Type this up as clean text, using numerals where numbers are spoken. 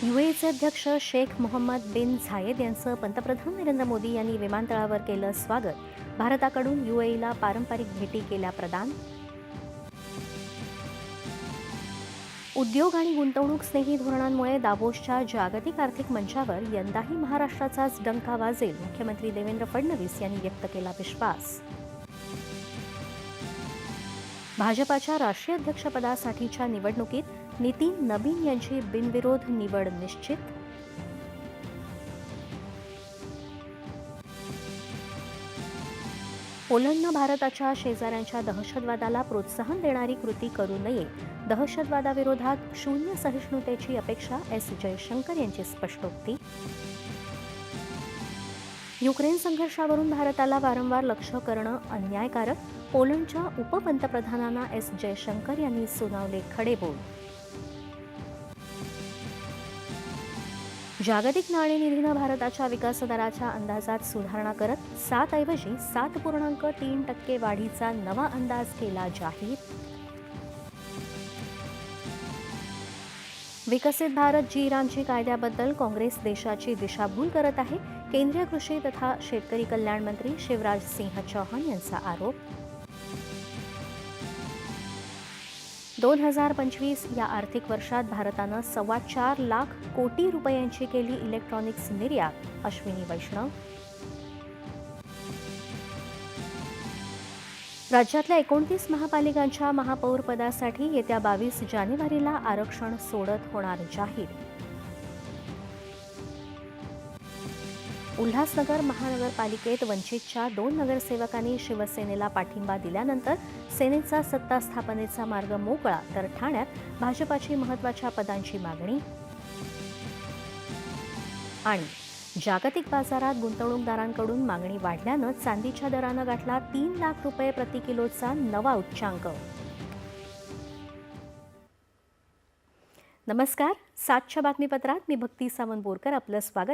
यूएईचे अध्यक्ष शेख मोहम्मद बिन झायेद यांचं पंतप्रधान नरेंद्र मोदी यांनी विमानतळावर केलं स्वागत. भारताकडून यूएईला पारंपरिक भेटी केल्या प्रदान. उद्योग आणि गुंतवणूक स्नेही धोरणांमुळे दावोसच्या जागतिक आर्थिक मंचावर यंदाही महाराष्ट्राचाच डंका वाजेल, मुख्यमंत्री देवेंद्र फडणवीस यांनी व्यक्त केला विश्वास. भाजपाच्या राष्ट्रीय अध्यक्षपदासाठीच्या निवडणुकीत नितीन नबीन यांची बिनविरोध निवड निश्चित. पोलंडनं भारताच्या शेजाऱ्यांच्या दहशतवादाला प्रोत्साहन देणारी कृती करू नये, दहशतवादाविरोधात शून्य सहिष्णुतेची अपेक्षा एस जयशंकर यांची स्पष्टोक्ती. युक्रेन संघर्षावरून भारताला वारंवार लक्ष्य करणं अन्यायकारक, पोलंडच्या उपपंतप्रधानांना एस जयशंकर यांनी सुनावले खडे बोल. जागतिक नाणेनिधीनं भारताच्या विकासदराच्या अंदाजात सुधारणा करत 7 ऐवजी 7.3% वाढीचा नवा अंदाज केला जाहीर. विकसित भारत जी रामजी कायद्याबद्दल काँग्रेस देशाची दिशाभूल करत आहे, केंद्रीय कृषी तथा शेतकरी कल्याण मंत्री शिवराज सिंह चौहान यांचा आरोप. 2025 या आर्थिक वर्षात भारतानं 4.25 लाख कोटी रुपयांची केली इलेक्ट्रॉनिक्स निर्यात, अश्विनी वैष्णव. राज्यातल्या 29 महापालिकांच्या महापौरपदासाठी येत्या 22 जानेवारीला आरक्षण सोडत होणार जाहीर. उल्हासनगर महानगरपालिकेत वंचितच्या 2 नगरसेवकांनी शिवसेनेला पाठिंबा दिल्यानंतर सेनेचा सत्ता स्थापनेचा मार्ग मोकळा, तर ठाण्यात भाजपाची महत्त्वाच्या पदांची मागणी. आणि जागतिक बाजारात गुंतवणूकदारांकडून मागणी वाढल्यानं चांदीच्या दरानं गाठला 3 लाख रुपये प्रति किलोचा नवा उच्चांक. नमस्कार, 7च्या बातमीपत्रात मी भक्ती सावंत बोरकर आपलं स्वागत